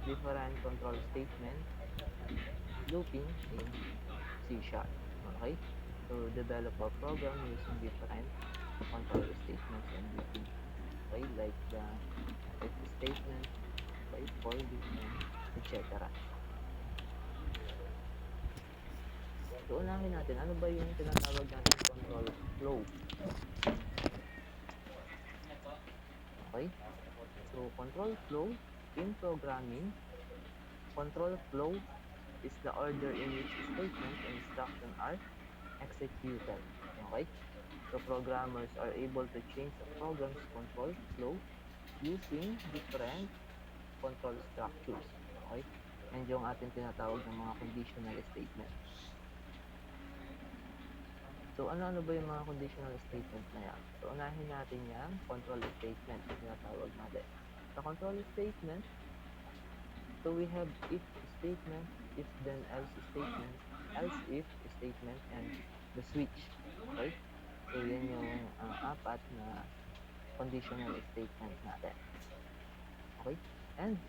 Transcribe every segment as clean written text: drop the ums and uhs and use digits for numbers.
different control statement looping in C#. Okay? So develop a program using different control statements and looping. Okay? Like the if statement, okay, for loop, and etc. So unahin natin, ano ba yung tinatawag natin control flow? Okay? So control flow in programming, control flow is the order in which statements and instructions are executed. Okay? So programmers are able to change a program's control flow using different control structures. Okay? And yung ating tinatawag ng mga conditional statement. So ano-ano ba yung mga conditional statement na yan? So unahin natin yung control statement na tinatawag natin. Sa control statement, so we have if statement, if then else statement, else if statement, and the switch. Okay? So yan yung apat na conditional statement natin. Okay? And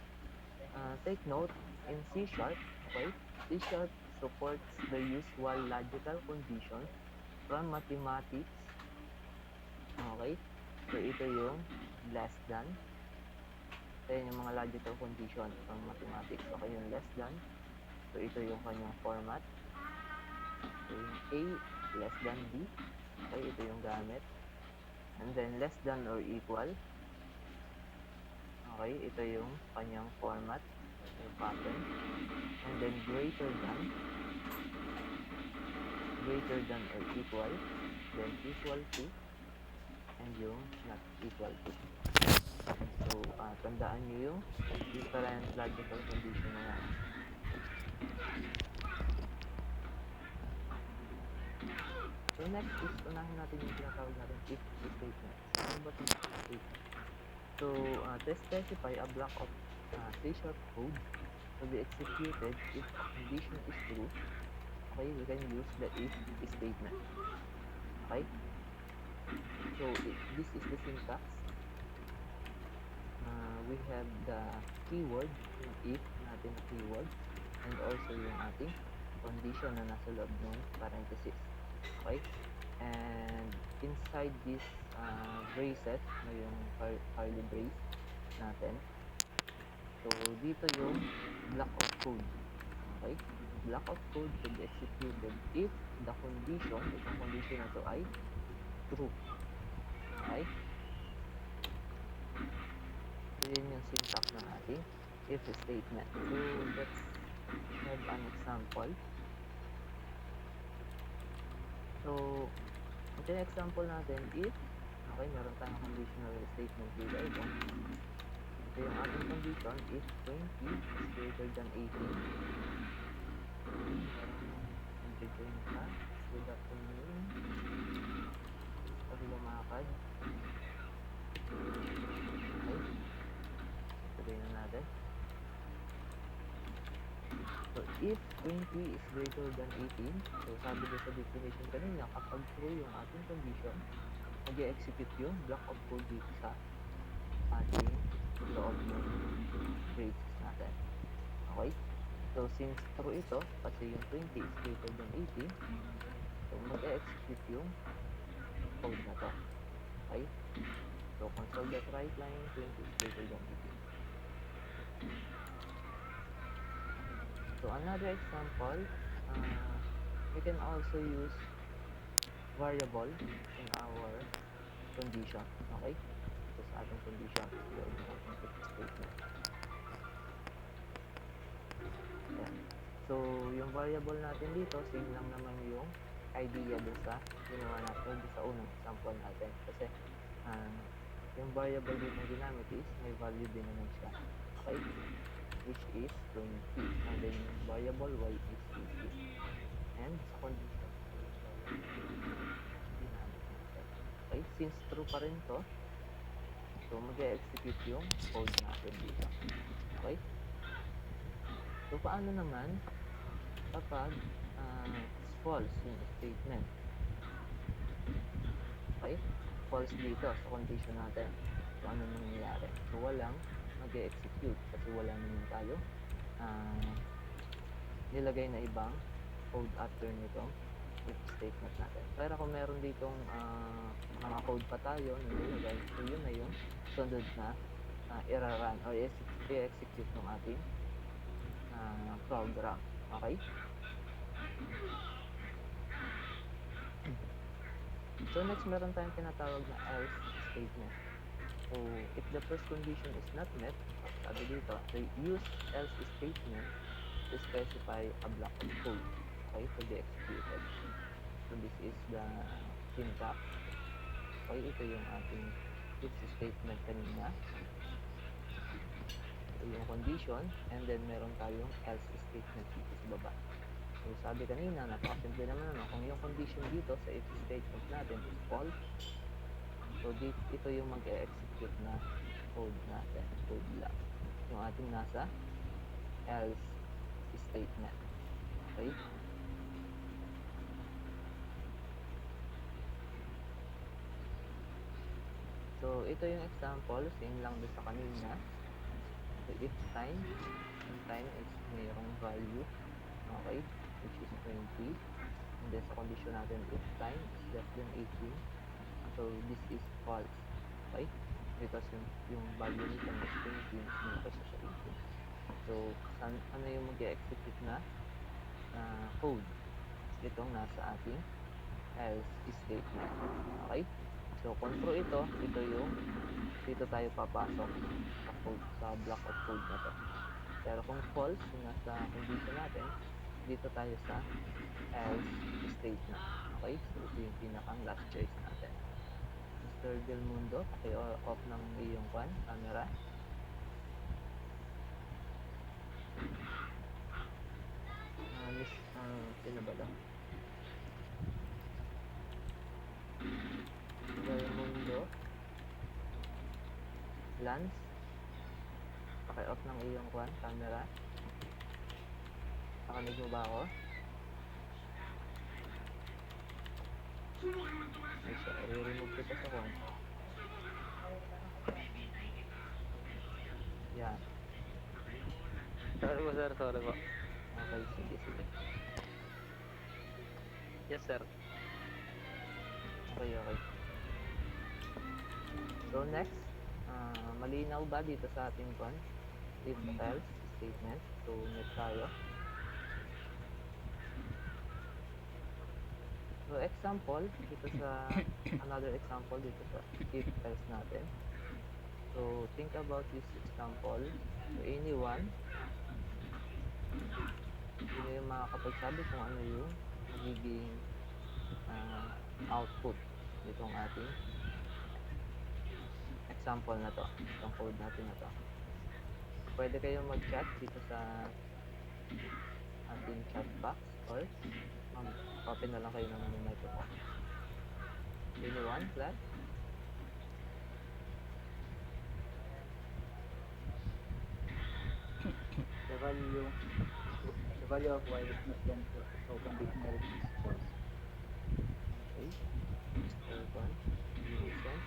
take note, in C#, okay, C# supports the usual logical conditions from mathematics. Okay? So ito yung less than. So yan yung mga logical condition from mathematics. Okay, yung less than. So ito yung kanyang format. So yung A less than B. Okay, ito yung gamit. And then less than or equal. Okay, ito yung kanyang format, yung pattern. And then greater than or equal, then equal to, and yung not equal to. So, tandaan nyo yung different logical condition na yan. So, next is, unahin natin yung tinatawag natin if statement. Ano ba itong if statement? So, to specify a block of C# code to be executed if a condition is true, okay, we can use the if statement. Okay? So, this is the syntax. We have the keyword, yung if natin na keyword, and also yung ating condition na nasa loob ng parenthesis. Okay? And inside this braces, yung curly brace natin, so dito yung block of code. Okay? Block of code to be executed if the condition, itong condition na to ay true. Okay? So yun yung syntax ng ating if statement. So let's have an example. So ito yung example natin if, okay, meron tayong conditional statement dito. Ito yung ating condition if 20 is greater than 18. Nag-join ka. Good afternoon. Pag lumakad. Okay. Sabihin na natin. So, if 20 is greater than 18, so sabi ko sa definition kanina, kapag true yung ating condition, mag-execute yung block of code dito sa ating loob ng braces natin. Okay? So, since true ito, kasi yung 20 is greater than 18, so mag-execute yung code na to. Okay? So, console.write line 20 is greater than 18. So, another example, we can also use variable in our condition. Okay? So, sa ating condition, loob ng ating if statement. Ayan. So, yung variable natin dito, same lang naman yung idea dun sa ginawa natin, dun sa unang example natin. Kasi, yung variable dito na ginamit is may value din naman siya. Okay? Which is 20. And then yung variable y is 18. And sa condition, ginamit natin. Okay? Since true pa rin to, so mag-execute yung code natin dito. Okay? So, paano naman kapag false yung statement? Okay? False dito sa condition natin. So, ano nangyayari? So, walang mag-execute kasi wala namang tayo nilagay na ibang code after nitong if statement natin. Pero kung meron ditong mga code pa tayo na nilagay, so yun na yung sunod na i-run or i-execute ng ating program. Okay? So next, meron tayong tinatawag na else statement. So if the first condition is not met, sabi dito, they use else statement to specify a block of code, okay, to be executed. So this is the syntax. Okay, ito yung ating if statement kanina. Ito yung condition, and then meron tayong else statement dito sa baba. So sabi kanina, napakasimple naman kung yung condition dito sa if statement natin is false, so ito yung mag-execute na code natin, code block. Yung ating nasa else statement. Okay? So ito yung example, same lang doon sa kanina. So if time is mayroong value, okay, which is 20, and then sa condition natin if time is less than 18, so this is false, okay, because yung value nito is 20, mas malaki siya sa 18. So ano yung mag-execute na code? Itong nasa ating else statement. Okay, so kung true ito yung dito tayo papasok sa code, sa block of code na to. Pero kung false yung nasa condition natin, dito tayo sa else statement. Okay, so ito yung pinakang last choice natin. Mr. Del Mundo, paki-off ng iyong camera. Sino ba daw? Del Mundo, Lance, paki-off ng iyong camera. Nakanig mo ba ako? Ay, i-remove kita sa phone. Yan. Sorry po. Okay, sige. Yes, sir. Okay. So next, malinaw ba dito sa ating if else statement? So net tayo. So example, dito sa another example dito sa if else natin. So think about this example. So anyone, sino yung makakapagsabi kung ano yung magiging output nitong ating example na to, itong code natin na to. Pwede kayong mag-chat dito sa ating chat box or open na lang kayo ng microphone. Anyone, class? The value of y is not then true, so conditional is false. Okay. Mr. Listen.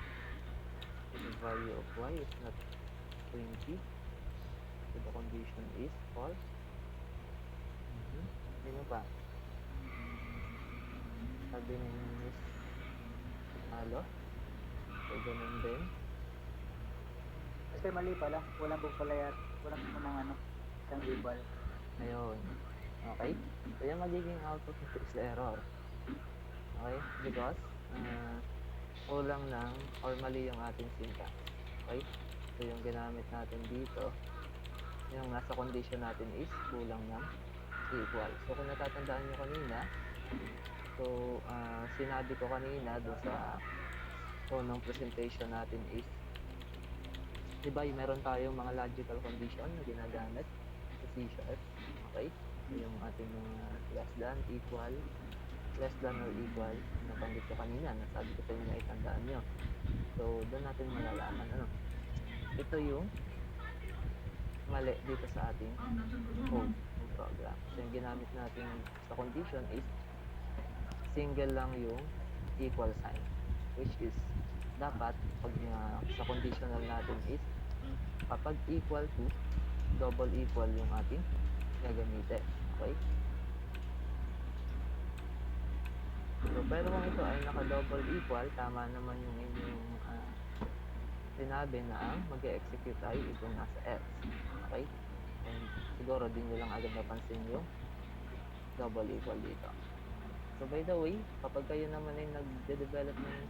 The value of y is not 20, so the condition is false. Sino pa? Sabi ni Miss Malo, so ganun din. Kasi mali pala, wala po mga isang equal. Ayun. Okay? So yung magiging output nito is error. Okay? Because kulang ng or mali yung ating syntax. Okay? So yung ginamit natin dito, yung nasa condition natin is kulang ng equal. So kung natatandaan nyo kanina, so sinabi ko kanina doon sa unang presentation natin is, diba meron tayong mga logical condition na ginagamit sa C#. Okay? So yung ating mga less than, equal, less than or equal, nabanggit ko kanina, nasabi ko sa inyo na itandaan nyo. So doon natin malalaman ito yung mali dito sa ating code ng program. So yung ginamit natin sa condition is single lang yung equal sign, which is dapat pag sa conditional natin is kapag equal to double equal yung ating gagamitin. Okay? So, pero kung ito ay naka-double equal, tama naman yung inyong sinabi na ang mag-execute ay itong nasa else. Okay? And siguro din nyo lang agad napansin yung double equal dito. So, by the way, kapag kayo naman ay nagde-develop ng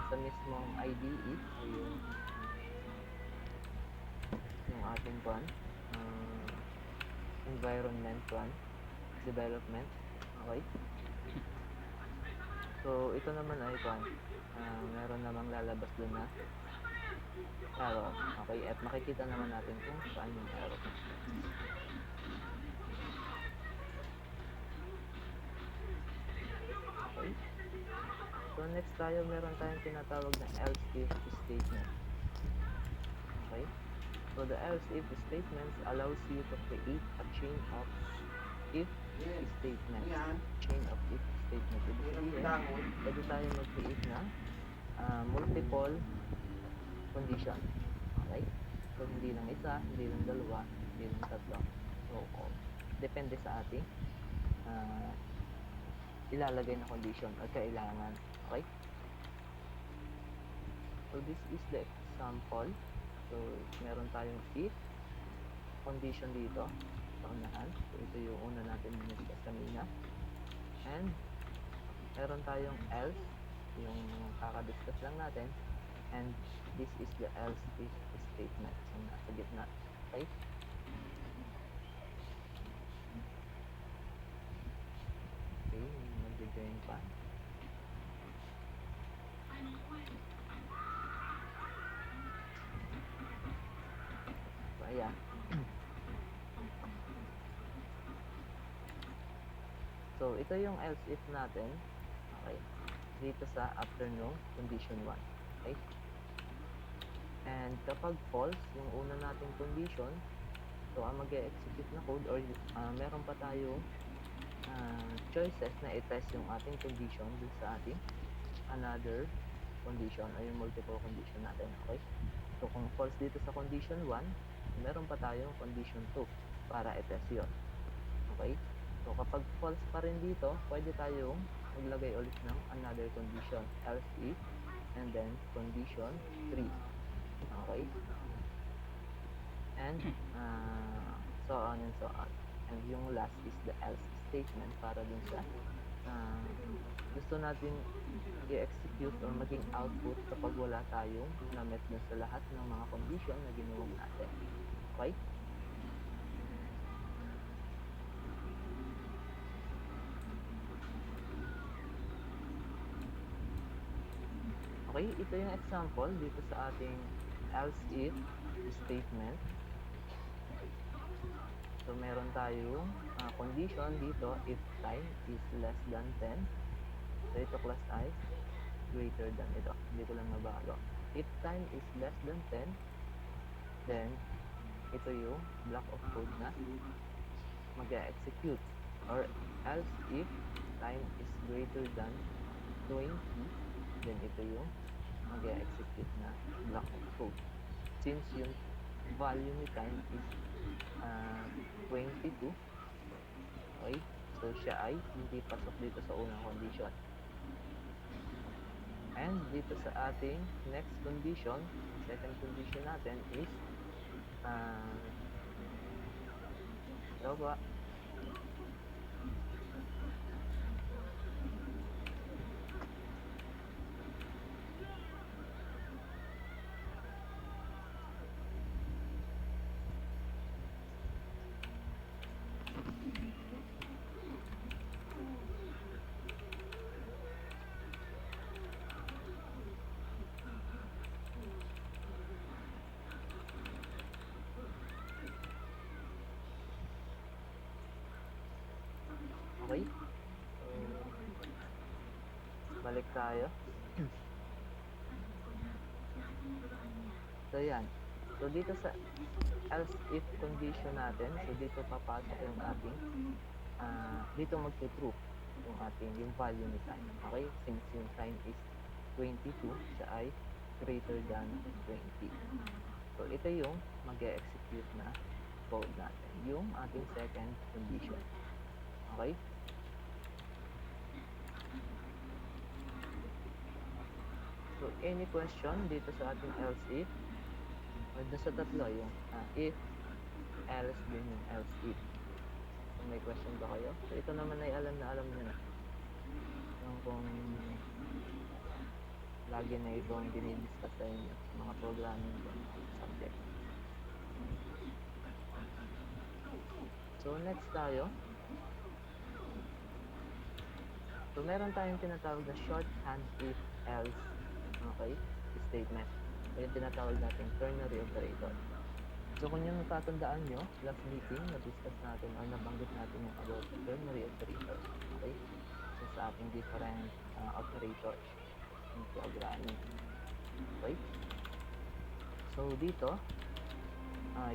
sa mismong IDE o yung ating environment development. Okay? So, ito naman ay meron namang lalabas dun na error. Okay? At makikita naman natin kung saan yung error. Okay? So, next tayo, meron tayong tinatawag na else if statement. Okay? So, the else if statements allows you to create a chain of if statements. Chain of if statement. Ibig sabihin, pwede tayo mag-create na multiple condition. Okay? So, hindi lang isa, hindi lang dalawa, hindi lang tatlo. So, depende sa ating ilalagay na condition or kailangan. Okay? So, this is the example. So, meron tayong if condition dito sa unahan. So, ito yung una natin discuss kanina. And, meron tayong else, yung kakadiscuss lang natin. And, this is the else if statement. So, nasa gitna. Okay? Okay, mag-join pa. So, ayan. So, ito yung else if natin. Okay. Dito sa after nung condition 1. Okay. And kapag false, yung una nating condition, so ang mag-execute na code or meron pa tayong choices na i-test yung ating condition dun sa ating another condition o yung multiple condition natin. Okay. So, kung false dito sa condition 1, meron pa tayong condition 2 para i-test yun. Okay? So, kapag false pa rin dito, pwede tayong maglagay ulit ng another condition, else if, and then condition 3. Okay? And so on and so on. And yung last is the else statement para dun sa gusto natin i-execute or maging output kapag wala tayong na-met dun sa lahat ng mga condition na ginawa natin. Okay? Okay, ito yung example dito sa ating else if statement. So, meron tayong condition dito if time is less than 10. So, ito class I greater than ito. Hindi ko lang nabago. If time is less than 10, then ito yung block of code na mag-execute. Or else if time is greater than 20, then ito yung mag-execute na block of code. Since yung value ni time is 22, okay, so siya ay hindi pasok dito sa unang condition. And dito sa ating next condition, second condition natin is ba? Okay? So, balik tayo. So, yan. So, dito sa else if condition natin, so dito papasok yung ating dito magte-true yung value ni time. Okay? Since yung time is 22, siya ay greater than 20. So, ito yung mag-execute na code natin, yung ating second condition. Okay? So, any question dito sa ating else if? O dun sa tatlo, yung if, else, din yung else if. So, may question ba kayo? So, ito naman ay alam nyo na. Yung kung lagi na itong dinidiscuss sa inyo, mga programming subject. So, next tayo. So, meron tayong tinatawag na shorthand if, else, okay, statement. So, yung tinatawag natin ternary operator. So, kung yung natatandaan nyo, last meeting, na-discuss natin or nabanggit natin yung about ternary operator. Okay? So, sa ating different operators in programming. Okay? So, dito,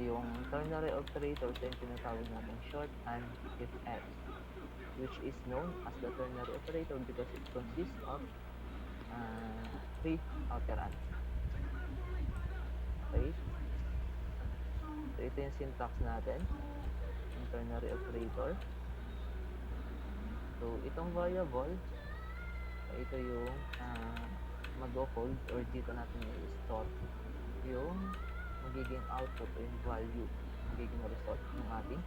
yung ternary operator, so yung tinatawag natin shorthand if else, which is known as the ternary operator because it consists of 3 operands. Okay? So, ito yung syntax natin, yung ternary operator. So, itong variable, ito yung mag-hold or dito natin i-store yung magiging output o yung value, magiging result ng ating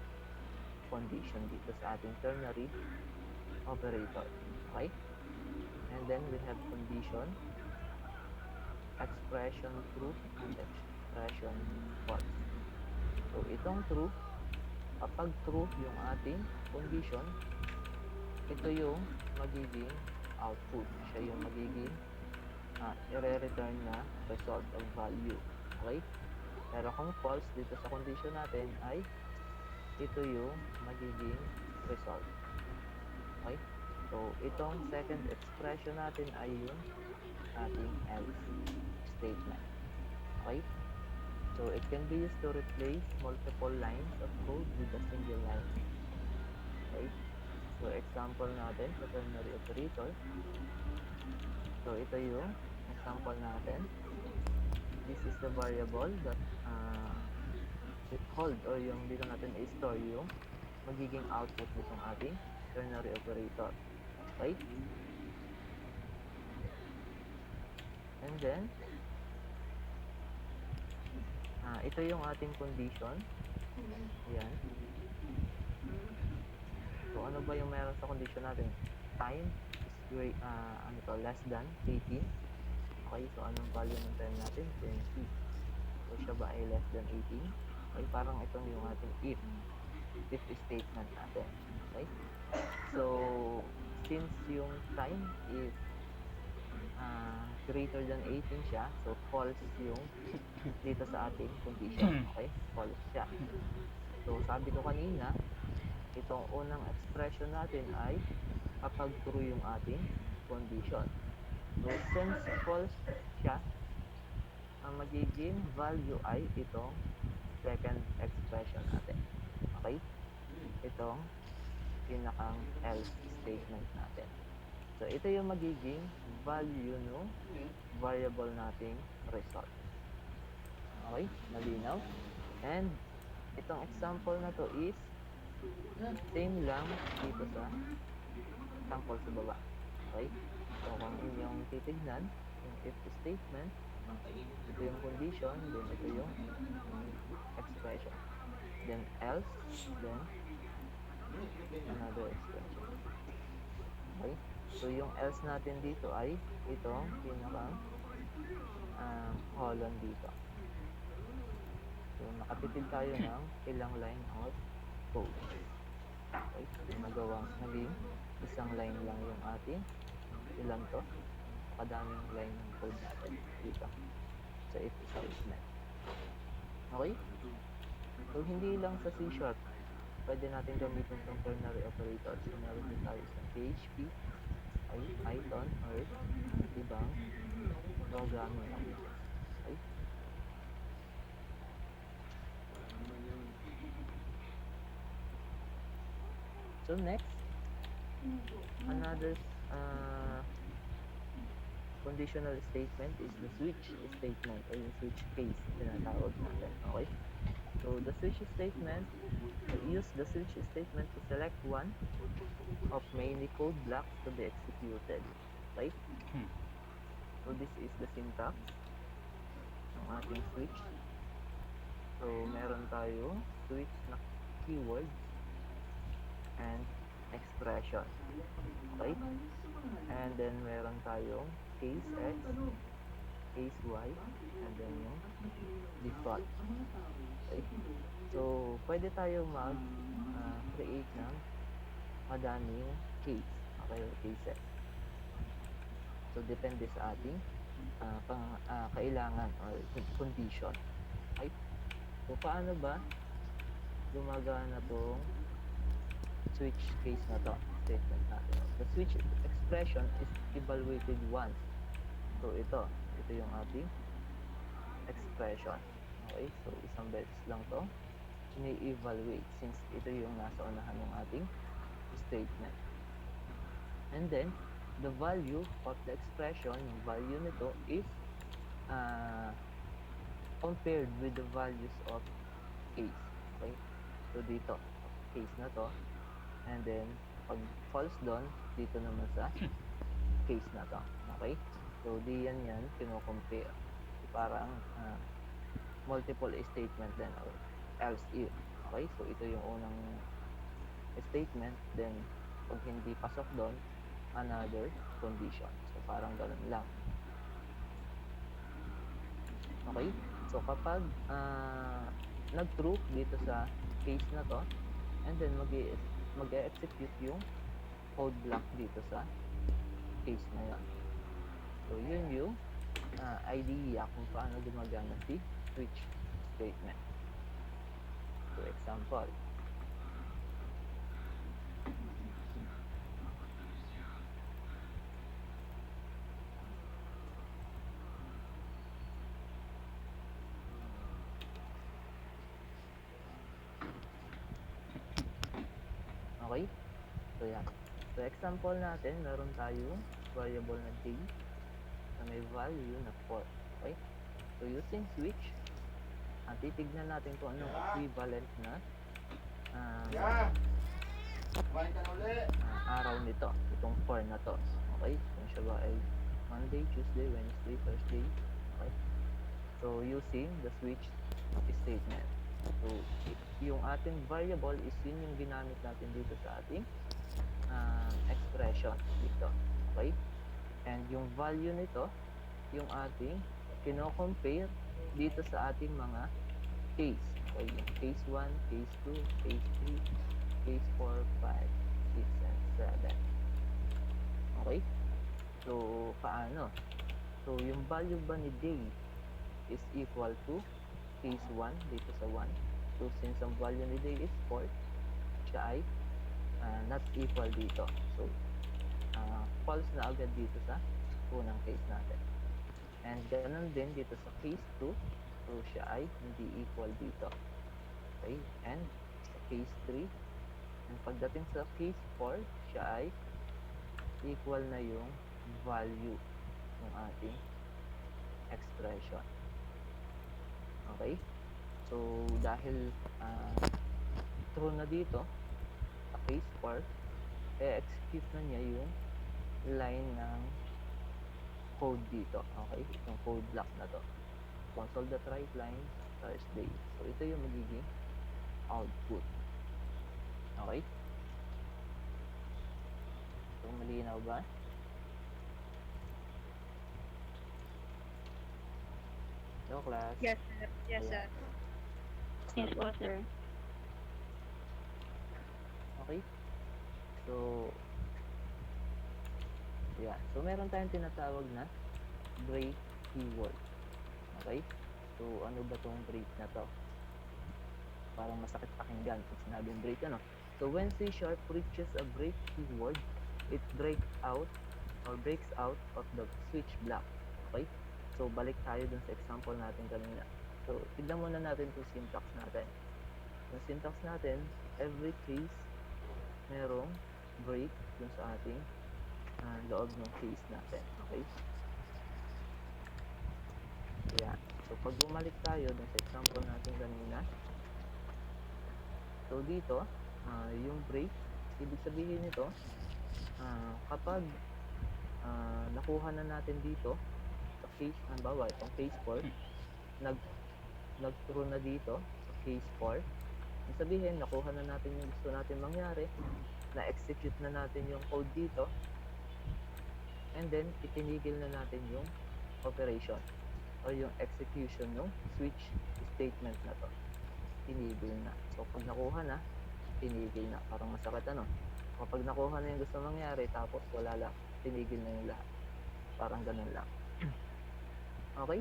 condition dito sa ating ternary operator. Okay? And then we have condition, expression true, and expression false. So, itong true, kapag true yung ating condition, ito yung magiging output. Siya yung magiging i-return na result of value. Okay? Pero kung false dito sa condition natin ay ito yung magiging result. Okay? So, itong second expression natin ay yung ating else statement. Okay? So, it can be used to replace multiple lines of code with a single line. Okay? So, example natin sa ternary operator. So, ito yung example natin. This is the variable that hold or yung dito natin i-store yung magiging output nitong ating ternary operator. Okay? And then, ito yung ating condition. Ayan. So, ano ba yung meron sa condition natin? Time is less than 18. Okay, so anong value ng time natin? 20. So, siya ba ay less than 18? Okay, parang itong yung ating if statement natin. Okay? So, since yung time is greater than 18 siya, so false yung dito sa ating condition. Okay? False siya. So, sabi ko kanina, itong unang expression natin ay kapag true yung ating condition. So, since false siya, ang magiging value ay itong second expression natin. Okay? Itong pinakang else statement natin. So, ito yung magiging value no variable nating result. Okay? Malinaw? And itong example na to is same lang dito sa sample sa baba. Okay? So, kung inyong titignan, yung if statement, ito yung condition, then ito yung expression. Then else, then another expression. Okay? So, yung else natin dito ay itong pinakang colon dito. So, nakatipid tayo ng ilang line of code. Okay? So, naging isang line lang yung ating ilan to? Kadaming line ng code natin dito sa if statement. Okay? So, hindi lang sa C# pwede natin gamitin itong ternary operators. So, meron din tayo sa PHP, Python, or ibang programming languages. Okay? So, next, another conditional statement is the switch statement or yung switch case. tinatawag natin. Okay? So, the switch statement, use the switch statement to select one of many code blocks to be executed. Okay? So, this is the syntax ng ating switch. So, meron tayo switch na keywords and expression. Okay? And then, meron tayong case X, case Y, and then yung default. Okay? So, pwede tayo mag-create ng madaming case. Okay? Cases. So, depende sa ating kailangan or condition. Okay? So, paano ba gumagana tong switch case na to, statement natin? The switch expression is evaluated once. So, ito yung ating expression. Okay? So, isang beses lang to ini-evaluate since ito yung nasa unahan ng ating statement. And then, the value of the expression, yung value nito is compared with the values of case. Okay? So, dito, case na to. And then, pag false doon, dito naman sa case na to. Okay? So, di yan kino-compare. Parang multiple statement din or else if. Okay? So, ito yung unang statement. Then, pag hindi pasok doon, another condition. So, parang ganun lang. Okay? So, kapag nag-true dito sa case na to, and then mag-execute yung code block dito sa case na yan. So, yun yung idea kung paano gumagana si switch statement. So, example. Okay? So, yan. So, example natin, meron tayong variable na day na may value na 4. Okay? So, using switch, titignan natin kung anong equivalent na araw nito, itong 4 na to. Okay? Kung siya ba ay Monday, Tuesday, Wednesday, Thursday. Okay? So, using the switch statement. So, yung ating variable is yun yung ginamit natin dito sa ating expression dito. Okay? And yung value nito, yung ating kino-compare dito sa ating mga case. Okay? Yung case 1, case 2, case 3, case 4, 5, 6, and 7. Okay? So, paano? So, yung value ba ni day is equal to case 1 dito sa 1. So, since ang value ni day is 4, siya ay not equal dito. So, false na agad dito sa unang case natin. And ganun din dito sa case 2. So, siya ay hindi equal dito. Okay? And sa case 3. And pagdating sa case 4, siya ay equal na yung value ng ating expression. Okay? So, dahil true na dito, sa case 4, execute na niya yung line ng code dito. Okay? Yung code block na to. console.writeLine Thursday. So, ito yung magiging output. Okay? So, malinaw ba? No, class? Yes, sir. Yes, sir. Yes po, sir. Okay? So, yeah. So, meron tayong tinatawag na break keyword. Okay? So, ano ba tong break na to? Parang masakit pakinggan pag sinabing break, ano? So, when C# reaches a break keyword, it breaks out of the switch block. Okay? So, balik tayo dun sa example natin kanina. So, tignan muna natin itong syntax natin. Yung syntax natin, every case, merong break dun sa ating loob ng case natin. Okay? Yan. So, pag bumalik tayo dun sa example natin kanina, so dito, yung break, ibig sabihin nito, kapag nakuha na natin dito, sa case, halimbawa, itong case 4, nag-true na dito, sa case 4, ibig sabihin, nakuha na natin yung gusto natin mangyari, na-execute na natin yung code dito, and then, itinigil na natin yung operation o yung execution ng switch statement na to. Tinigil na. So, pag nakuha na, tinigil na. Parang masakit ano. Kapag nakuha na yung gusto mangyari, tapos wala lang, tinigil na yung lahat. Parang ganun lang. Okay?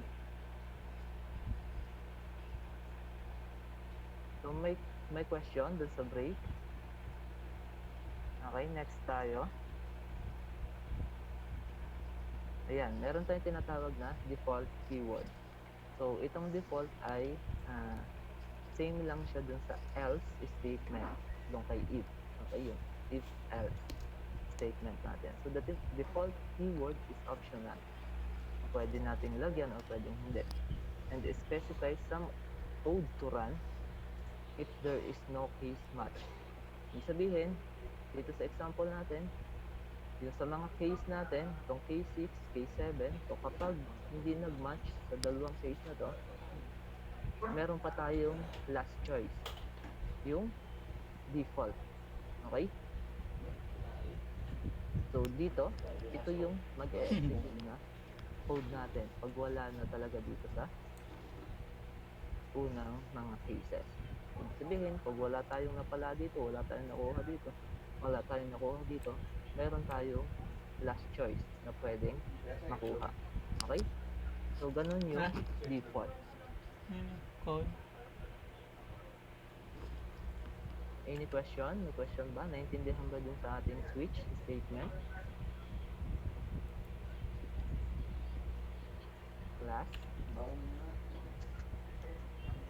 So, may question dun sa break. Okay, next tayo. Ayan, meron tayong tinatawag na default keyword. So, itong default ay same lang siya dun sa else statement dun kay if. Okay, yun. If else statement natin. So, the default keyword is optional. Pwede natin lagyan o pwedeng hindi. And specify some code to run if there is no case match. Ibig sabihin, dito sa example natin, yung sa mga case natin, itong case 6, case 7, so kapag hindi nag-match sa dalawang case na to, meron pa tayong last choice, yung default. Okay? So dito, ito yung mag-execute na code natin pag wala na talaga dito sa unang mga cases. Ibig sabihin, pag wala tayong napala dito, wala tayong nakuha dito, meron tayong last choice na pwedeng makuha. Okay? So, ganun yung default. Code. Any question? May question ba? Naintindihan ba dun sa ating switch statement? Class?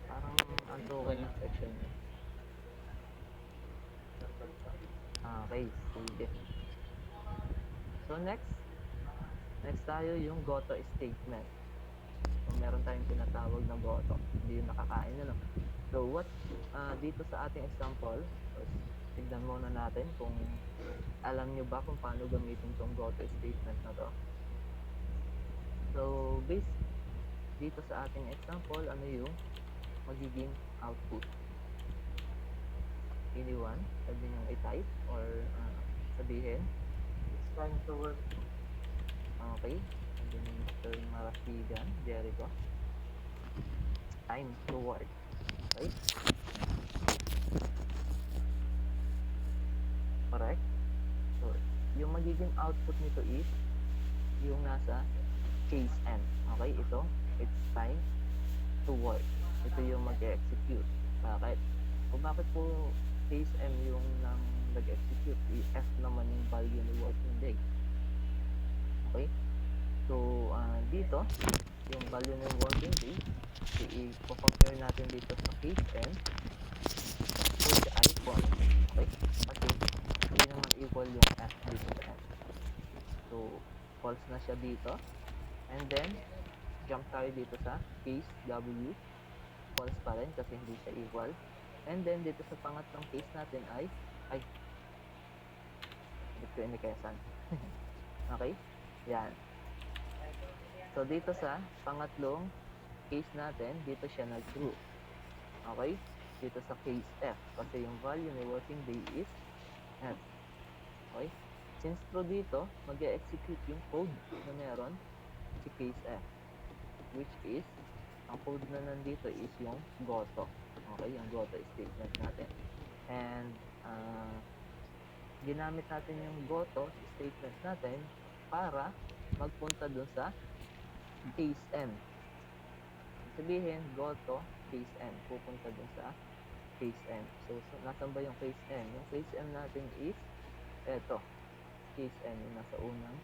Parang unbroken na section yun. Okay, sige. So, next tayo yung goto statement. So, meron tayong tinatawag na goto. Hindi yung nakakain, ano? So, dito sa ating example, so, tignan muna natin kung alam nyo ba kung paano gamitin tong goto statement na to. So, based dito sa ating example, ano yung magiging output? Anyone? Pwede nyo i-type or sabihin. It's time to work. Okay. Sabi ni Mr. Marasigan, Jericho. Time to work. Okay. Correct. So, yung magiging output nito is yung nasa case N. Okay, ito, it's time to work. Ito yung mag-execute. Bakit? O bakit po case M yung nang nag-execute? F naman yung value ng working day. Okay? So, dito, yung value ng working day, i-compare natin dito sa case M, which ay false. Okay? Kasi, hindi naman equal yung F dito sa M. So, false na siya dito. And then, jump tayo dito sa case W. False pa rin kasi hindi siya equal. And then, dito sa pangatlong case natin ay hindi ko inikesan. Okay? Yan. So, dito sa pangatlong case natin, dito siya nag-true. Okay? Dito sa case F. Kasi yung value ng working day is F. Okay? Since true dito, mag-execute yung code na meron si case F. Which is, ang code na nandito is yung goto. Okay? Yung goto statement natin. And, ginamit natin yung goto statement natin para magpunta dun sa case M. Sabihin, goto, case M. Pupunta dun sa case M. So, nasan ba yung case M? Yung case M natin is eto. Case M yung nasa unang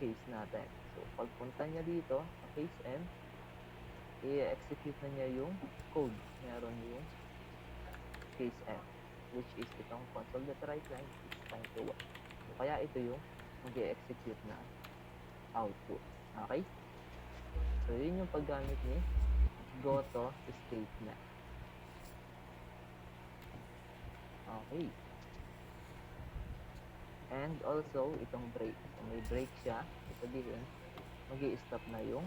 case natin. So, pagpunta niya dito sa case M, i-execute na niya yung code. Meron yung case M, which is itong console.writeLine, it's time to work. So, kaya ito yung mag-execute na output. Okay? So, yun yung paggamit ni go to statement. Okay. And also, itong break. So, may break siya. Sabihin, mag-i-stop na yung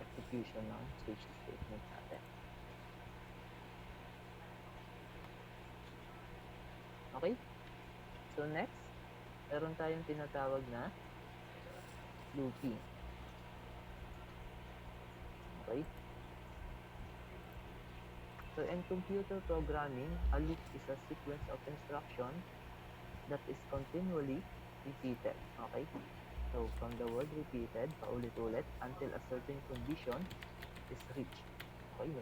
execution ng switch statement natin. Okay? So, next, meron tayong tinatawag na looping. Okay? So, in computer programming, a loop is a sequence of instructions that is continually repeated. Okay? So, from the word repeated, paulit-ulit, until a certain condition is reached. Okay?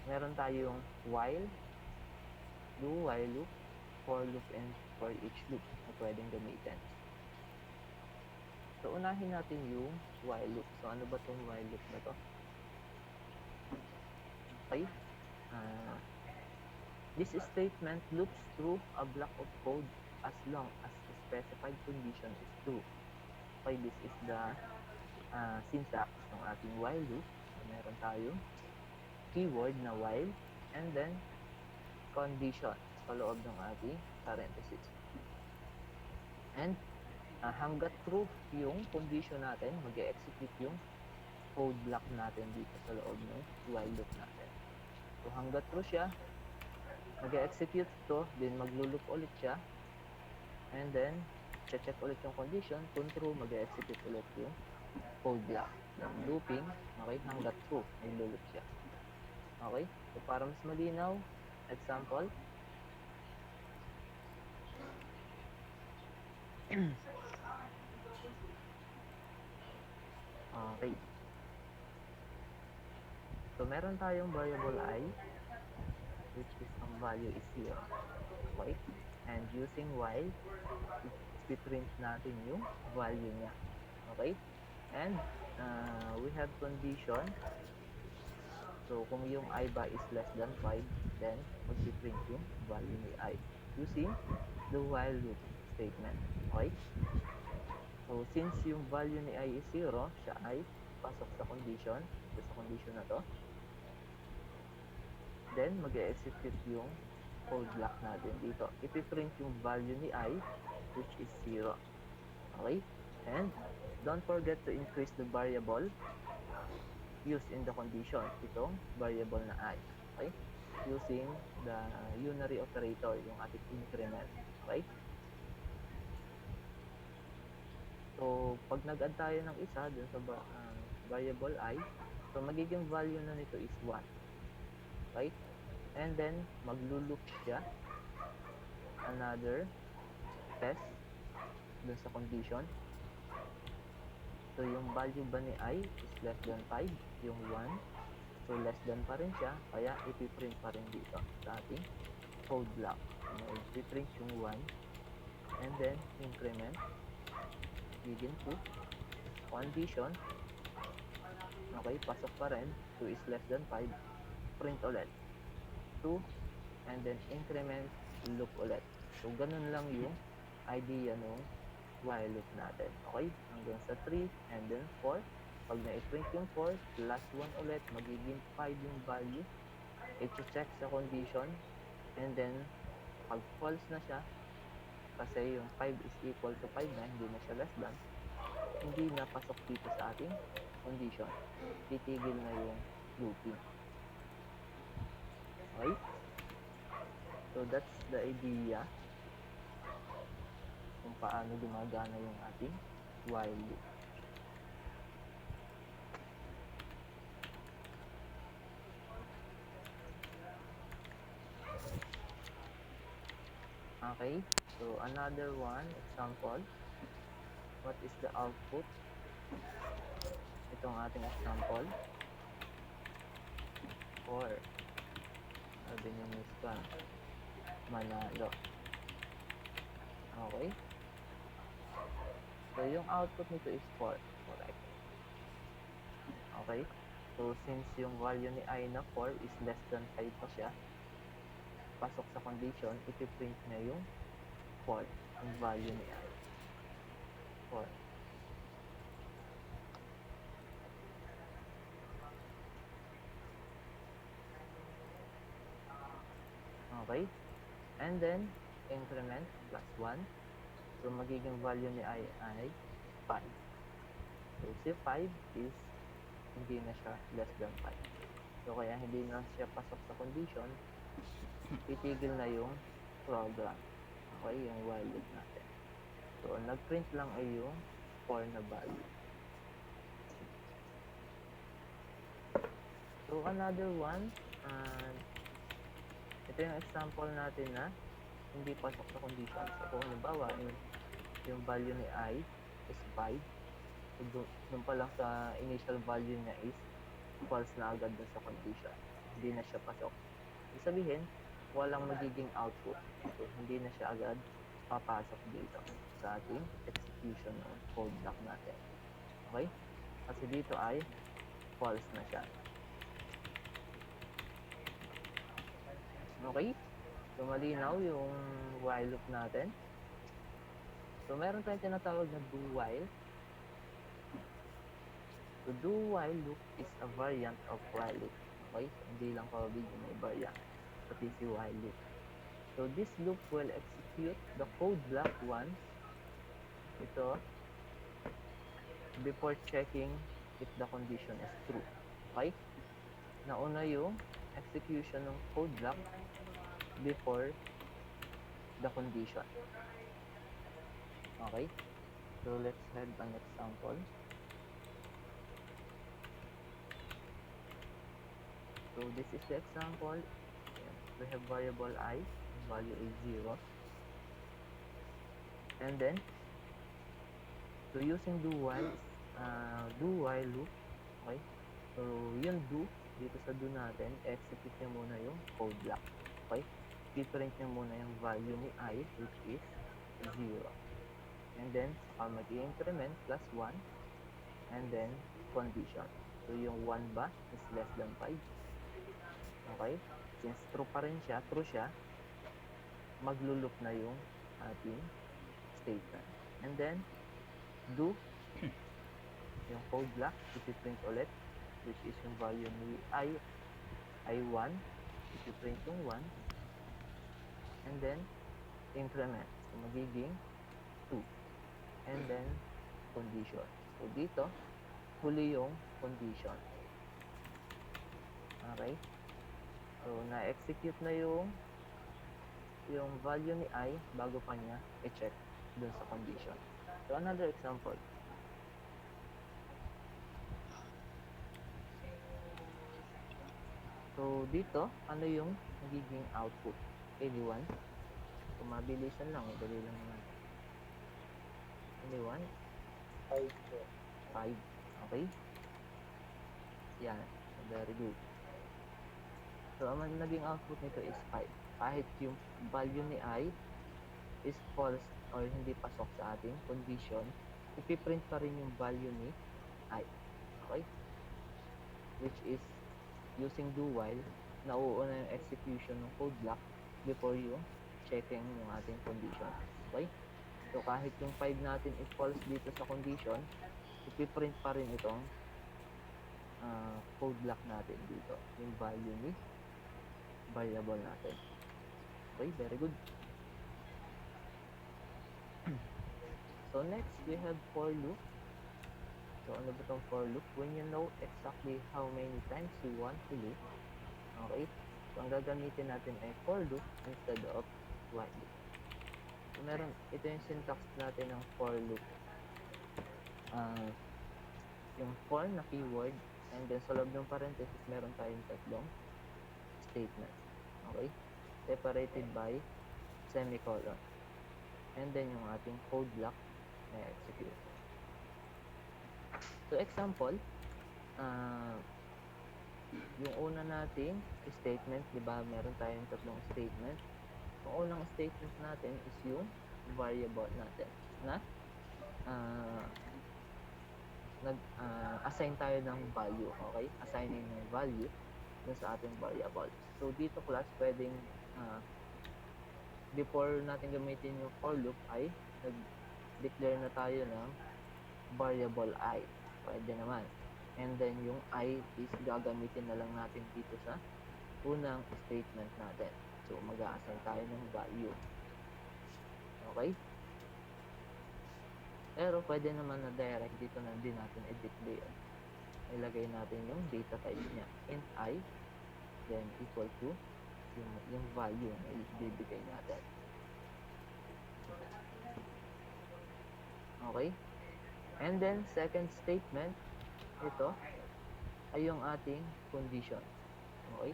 Meron tayong while, do, while loop, for loop, and for each loop na pwedeng gamitin. So, unahin natin yung while loop. So, ano ba itong while loop na to? Okay? This statement loops through a block of code as long as the specified condition is true. Okay, this is the syntax ng ating while loop. So, meron tayong keyword na while and then condition sa loob ng ating parenthesis. And hanggat true yung condition natin, mag-execute yung code block natin dito sa loob ng while loop natin. So, hanggat true siya, mag-execute to, then maglo-loop ulit siya, and then check ulit yung condition. Kung true, mag-execute ulit yung code block ng looping. Okay, hanggat true, maglo-loop siya. Okay, so para mas malinaw, example. Okay. So, meron tayong variable I, which is ang value is 0. Okay? And using while, i-print natin yung value niya. Okay? And we have condition. So, kung yung I ba is less than 5, then mag-print yung value ni I using the while loop statement. Okay? So, since yung value ni I is 0, siya ay pasok sa condition. So, sa condition na to. Then, mag-execute yung code block natin dito. Ipiprint yung value ni I, which is 0. Okay? And, don't forget to increase the variable used in the condition. Itong variable na I. Okay? Using the unary operator, yung ating increment. Okay? So, pag nag-add tayo ng isa dun sa variable I, so magiging value na nito is 1. Okay? And then, maglo-loop siya another test dun sa condition. So, yung value ba ni I is less than 5, yung 1. So, less than pa rin siya, kaya ipiprint pa rin dito sa ating code block. Ipiprint yung 1, and then, increment, begin to, condition, okay, pasok pa rin, 2 is less than 5, print ulit, 2, and then increment, loop ulit. So, ganun lang yung idea nung while loop natin. Okay? Hanggang sa 3, and then 4. Pag na-print yung 4, plus 1 ulit, magiging 5 yung value. I-check sa condition, and then, pag false na siya, kasi yung 5 is equal to 5 na, hindi na siya less than, hindi na pasok dito sa ating condition. Titigil na yung looping. Okay? So, that's the idea kung paano gumagana yung ating while loop. Okay? So, another one, example. What is the output? Itong ating example. 4. Sabi niyo, Miss Kwan, manalo. Okay? So, yung output nito is 4. Correct. Okay? So, since yung value ni I na 4 is less than 5 pa siya, pasok sa condition, ipiprint na yung 4, yung value ni I. 4. Okay? And then, increment plus 1. So, magiging value ni I ay 5. So, si 5 is hindi na siya less than 5. So, kaya hindi na siya pasok sa condition, titigil na yung program. Okay, yung while loop natin. So, nag-print lang ay yung 4 na value. So, another one, ito yung example natin na hindi pasok sa condition. So, kung halimbawa, yung value ni I is 5, so, dun pa lang sa initial value niya is false na agad dun sa condition. Hindi na siya pasok. Ibig sabihin, walang magiging output. So, hindi na siya agad papasok dito sa ating execution ng code block natin. Okay? Kasi dito ay false na siya. Okay? So, malinaw yung while loop natin. So, meron tayong tinatawag na do while. So, do while loop is a variant of while loop. Okay? So, hindi lang pabig may variant. Pati si while loop. So, this loop will execute the code block once ito before checking if the condition is true. Okay? Nauna yung execution ng code block before the condition. Okay? So, let's have an example. So, this is the example. We have variable I, value is 0. And then, so using do while loop, okay? So, yung do, dito sa do natin, execute niya muna yung code block. Okay? I-print niya muna yung value ni I, which is 0. And then, mag-i-increment plus 1. And then, condition. So, yung 1 ba is less than 5. Okay? Since true pa rin siya, true siya, maglo-loop na yung ating statement. And then, do yung code block, isi-print ulit, which is yung value ni I1, isi-print yung 1, and then, increment. So, magiging 2. And then, condition. So, dito, huli yung condition. Okay? So, na-execute na yung value ni I bago pa niya i-check dun sa condition. So, another example. So, dito, ano yung magiging output? Anyone? So, mabilisan lang. Dali lang naman. Anyone? 5. Okay? Yan. Very good. So, ang naging output nito is 5. Kahit yung value ni I is false or hindi pasok sa ating condition, ipiprint pa rin yung value ni I. Okay? Which is, using do while, nauuna yung execution ng code block before yung checking yung ating condition. Okay? So, kahit yung 5 natin is false dito sa condition, ipiprint pa rin itong code block natin dito. Yung value ni variable natin. Okay, very good. So next, we have for loop. So ano ba itong for loop? When you know exactly how many times you want to loop. Okay, so ang gagamitin natin ay for loop instead of while loop. So ito yung syntax natin ng for loop. Yung for na keyword, and then sa loob ng parenthesis, meron tayong tatlong statement. Okay? Separated by semicolon. And then yung ating code block na execute. So example, yung una nating statement, di ba meron tayong tatlong statement. Yung unang statement natin is yung variable natin na assign tayo ng value, okay? Assigning ng value dun sa ating variable. So, dito class, pwedeng before natin gamitin yung for loop ay nag-declare na tayo ng variable I. Pwede naman. And then, yung I is gagamitin na lang natin dito sa unang statement natin. So, So, mag-a-assign tayo ng value. Okay? Pero pwede naman na direct dito na din natin i-declare. Ilagay natin yung data type niya. Int I, then equal to yung value na ibibigay natin. Okay? And then, second statement, ito ay yung ating condition. Okay?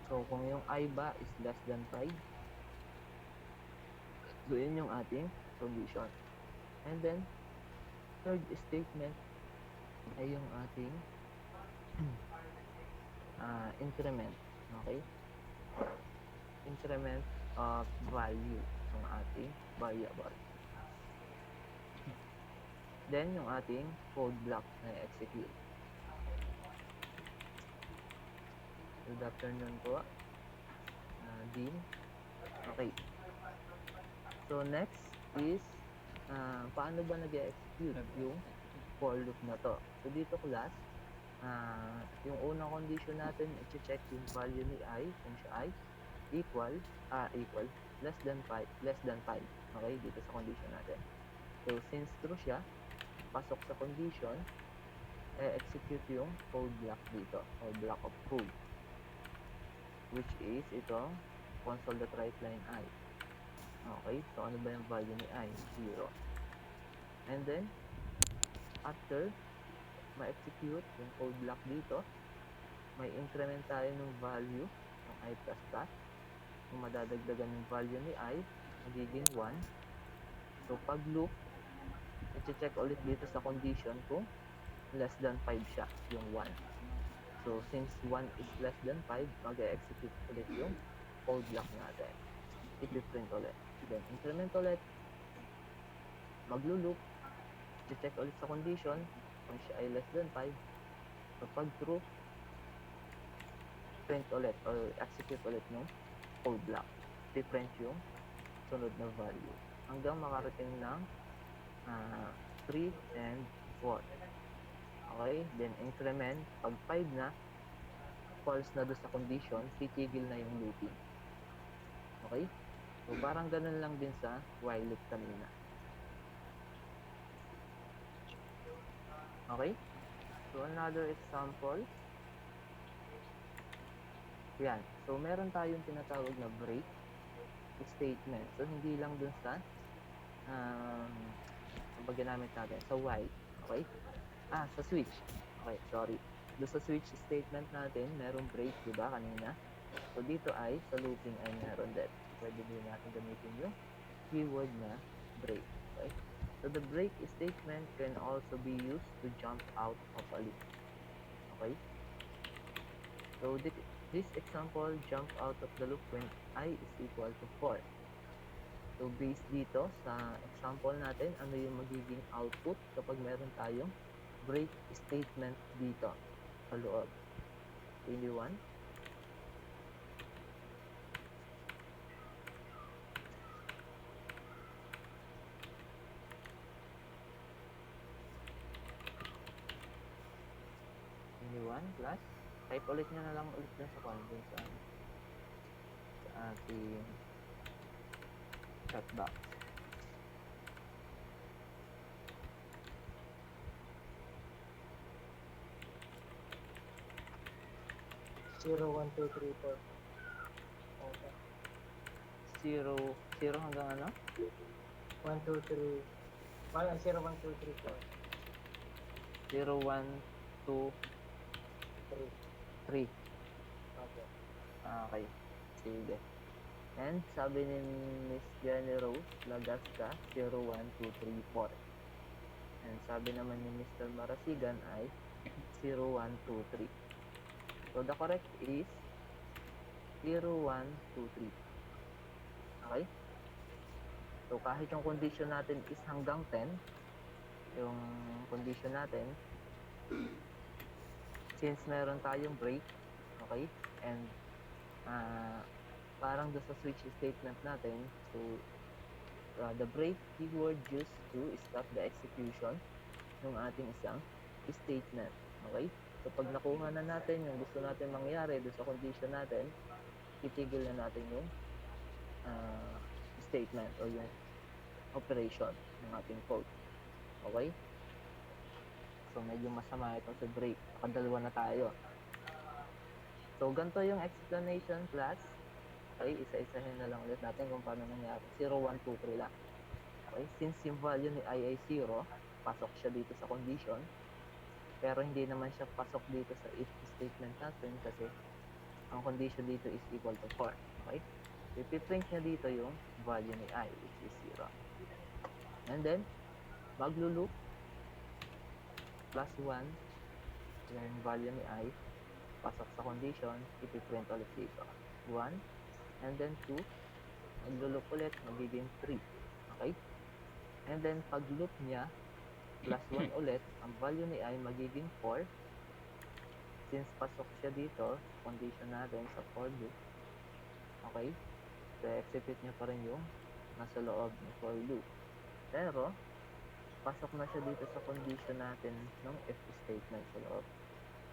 So, kung yung I ba is less than 5, so yun yung ating condition. And then, third statement ay yung ating increment. Okay? Increment of value ng ating variable. Then, yung ating code block na execute. Good afternoon po, Dean. Okay. So, next is, paano ba nag-execute yung for loop na to? So, dito class, yung unang condition natin, i-check yung value ni I, kung siya ay equal, less than 5. Okay, dito sa condition natin. So, since true siya, pasok sa condition, execute yung code block dito, or block of code, which is itong console.writeLine I. Okay, so ano ba yung value ni I? 0. And then, after ma-execute yung code block dito, may increment tayo ng value ng I++. Kung madadagdagan yung value ni I, magiging 1. So, pag loop, i-check ulit dito sa condition kung less than 5 siya, yung 1. So, since 1 is less than 5, mag-execute ulit yung code block natin. I-print ulit. Then, increment ulit. Maglo-loop. I-check ulit sa condition kung siya ay less than 5. So, pag true, print ulit or execute ulit ng code block. I-print yung sunod na value. Hanggang makarating ng 3 and 4. Okay? Then, increment. Pag 5 na, false na doon sa condition, titigil na yung looping. Okay? So, parang ganun lang din sa while loop kanina. Okay? So, another example. Yan. So, meron tayong tinatawag na break statement. So, hindi lang dun sa ang ginamit natin, sa while. Okay? Sa switch. Okay, sorry. Doon sa switch statement natin, merong break, di ba, kanina? So, dito ay, sa looping ay meron din. Pwede din natin gamitin yung keyword na break. Okay? So, the break statement can also be used to jump out of a loop. Okay? So, this example, jump out of the loop when I is equal to 4. So, based dito sa example natin, ano yung magiging output kapag meron tayong break statement dito sa loob. 21. Plus, type ulit nyo na lang ulit dun sa dun sa ating chat box. Zero, 1, 2, 3, 4. Okay. 0 hanggang ano? 1, 2, 3. 0, 1, 2, 3, 4. 0, 1, 2, 3. Okay. Okay. Sige. And sabi ni Miss Jenny Rose, Lagasca, 0, 1, 2, 3, 4. And sabi naman ni Mr. Marasigan ay 0, 1, 2, 3. So, the correct is 0, 1, 2, 3. Okay? So, kahit yung condition natin is hanggang 10, yung condition natin, since meron tayong break, okay, and parang doon sa switch statement natin, so the break keyword used to stop the execution ng ating isang statement. Okay? So, pag nakuha na natin yung gusto natin mangyari doon sa condition natin, titigil na natin yung statement o yung operation ng ating code. Okay? So, medyo masama ito sa break. Nakadalawa na tayo. So, ganito yung explanation class. Okay, isa-isahin na lang ulit natin kung paano nangyari. 0, 1, 2, 3 lang. Okay, since yung value ni I ay 0, pasok siya dito sa condition. Pero hindi naman siya pasok dito sa if statement natin kasi ang condition dito is equal to 4. Okay? Ipiprint niya dito yung value ni I, which is 0. And then, maglo-loop plus 1 yung value ni I, pasok sa condition, ipiprint ulit dito. 1, and then 2, maglo-loop ulit, magiging 3. Okay? And then, pag loop niya, plus 1 ulit, ang value ni I magiging 4. Since pasok siya dito, condition natin sa for loop. Okay? So, execute niya pa rin yung nasa loob ng for loop. Pero, pasok na siya dito sa condition natin ng if statement sa loob,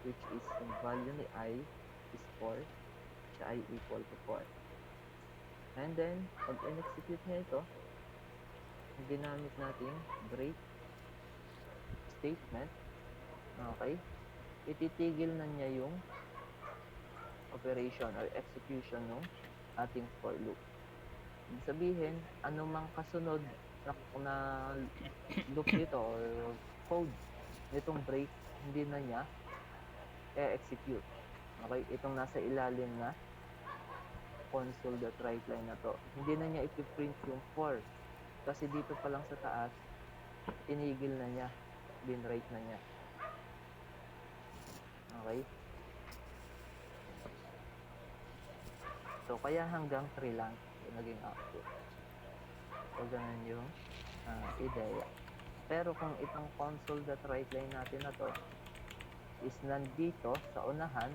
which is yung value ni I is 4, siya ay equal to 4. And then, pag in-execute niya ito, yung ginamit natin break statement, okay, ititigil na niya yung operation or execution ng ating for loop. Ibig sabihin, anumang kasunod na loop nito or code nitong break, hindi na niya e-execute. Okay, itong nasa ilalim na console.writeline na to, hindi na niya ipiprint yung 4 kasi dito pa lang sa taas tinigil na niya, binwrite na niya. Okay, so kaya hanggang 3 lang yung naging output. So ganun yung ideya. Pero kung itong console.writeline natin na to is nandito sa unahan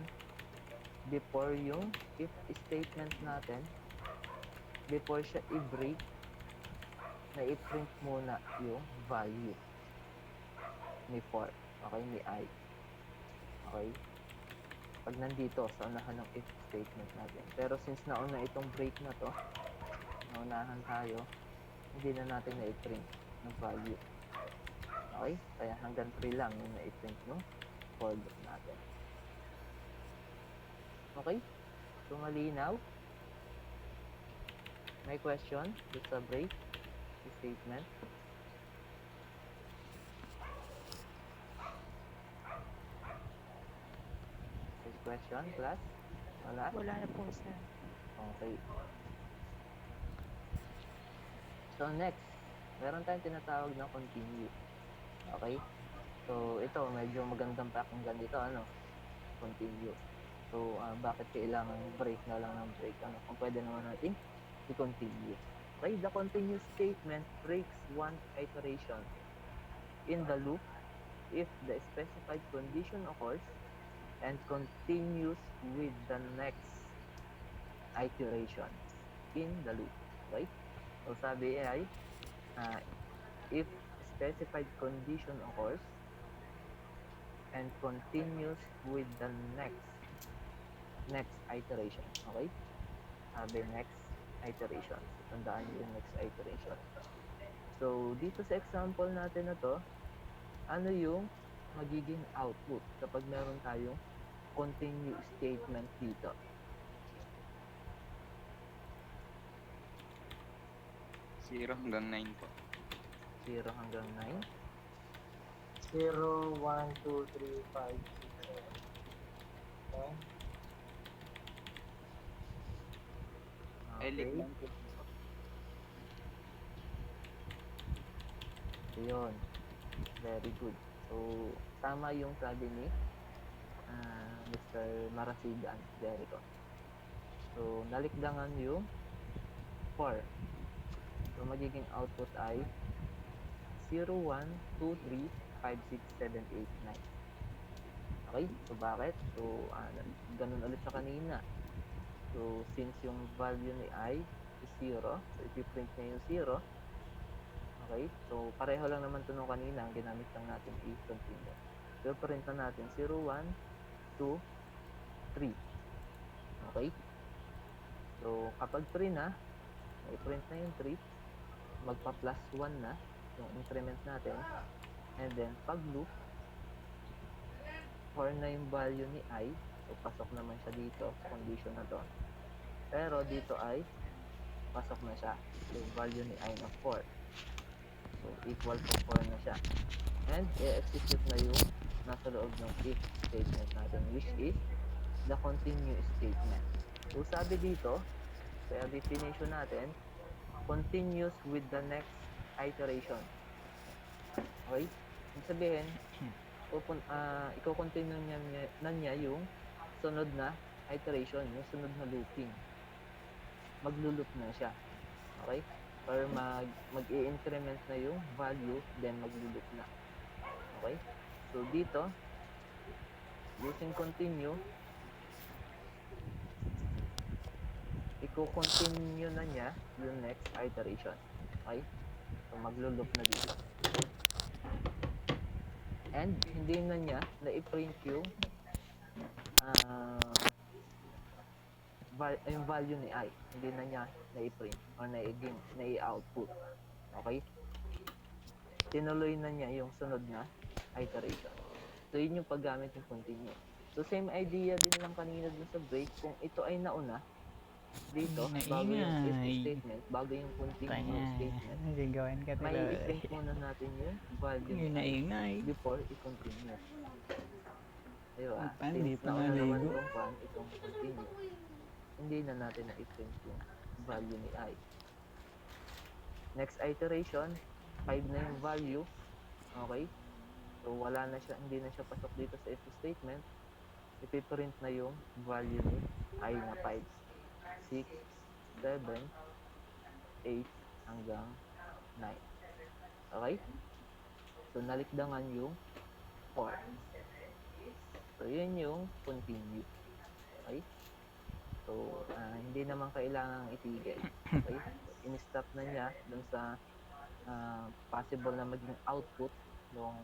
before yung if statement natin, before siya i-break, na i-print muna yung value ni 4, okay, ni I. Okay, pag nandito sa unahan ng if statement natin. Pero since nauna itong break na to, naunahan tayo, hindi na natin na i-print ng value. Okay, kaya hanggang 3 lang yung na i-print ng for loop natin. Okay, so malinaw. May question dito sa break statement? May question, class? Wala? Wala na po, sir. Okay. So next, meron tayong tinatawag na continue. Okay? So ito, medyo magandang pakinggan dito, ano? Continue. So, bakit kailangan break na lang ng break? Ano? Kung pwede naman natin i-continue. Okay, the continue statement breaks one iteration in the loop if the specified condition occurs and continues with the next iteration in the loop. Okay? So, sabi ay, if specified condition occurs and continues with the next iteration. Okay? Sabi next iteration. So, tandaan nyo yung next iteration. So, dito sa example natin na to, ano yung magiging output kapag meron tayong continue statement dito? Zero hanggang 9 po. 0 hanggang 9. 0, 1, 2, 3, 5, 6, 7. Elite Okay. lang po. So, yun. Very good. So, tama yung sabi ni Mr. Marasigan, Jericho. So, nalikdangan yung 4. So, magiging output ay 0, 1, 2, 3, 5, 6, 7, 8, 9. Okay? So, bakit? So, ganun ulit sa kanina. So, since yung value ni I is 0, so ipiprint niya yung 0. Okay? So, pareho lang naman ito nung kanina. Ang ginamit lang natin i-continue. So, print na natin 0, 1, 2, 3. Okay? So, kapag 3 na, i-print na yung 3, magpa-plus 1 na yung increment natin. And then, pag loop, 4 na yung value ni I. So, pasok naman siya dito sa condition na to. Pero dito ay pasok na siya. Yung value ni I na 4. So, equal to 4 na siya. And, i-execute na yung nasa loob ng if statement natin, which is the continue statement. So, sabi dito, sa definition natin, continues with the next iteration. Okay? Ibig sabihin, i-continue niya yung sunod na iteration, yung sunod na looping. Maglo-loop na siya. Okay? Or mag-i-increment na yung value, then maglo-loop na. Okay? So, dito, using continue, i-continue na niya yung next iteration. Okay? So, maglo-loop na dito. And, hindi na niya na-i-print yung yung value ni I. Hindi na niya na-i-print or na-i-output. Okay? Tinuloy na niya yung sunod na iteration. So, yun yung paggamit ng continue. So, same idea din lang kanina dun sa break. Kung ito ay nauna, dito, bago yung if statement, bago yung continue statement, Nagagawan ka may talaga. i-print muna natin yung value Yun na ni I ingay. before i-continue. Diba? Paano di Since pa nauna naman naligo? itong continue, hindi na natin na-i-print yung value ni I. Next iteration, 5 na yung value. Okay? So, wala na siya, hindi na siya pasok dito sa if statement. Ipiprint na yung value ni I na 5. 6, 7, 8, hanggang 9. Okay? So, nalikdangan yung 4. So, yun yung continue. Okay? So, hindi naman kailangang itigil. Okay? In-stop na niya dun sa possible na maging output ng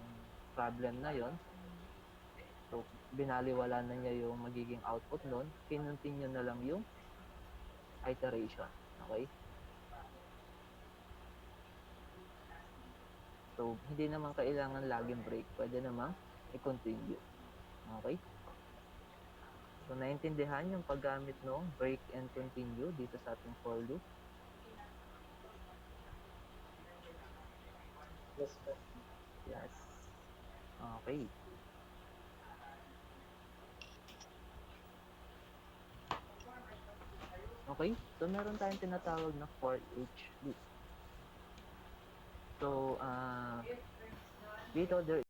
problem na yon. So, binaliwala na niya yung magiging output nun. Kinontinue na lang yung iteration. Okay? So, hindi naman kailangan laging break. Pwede namang i-continue. Okay? So, naintindihan yung paggamit ng break and continue dito sa ating for loop. Yes, po. Yes. Okay. Okay? So, meron tayong tinatawag na for each loop. So, dito, there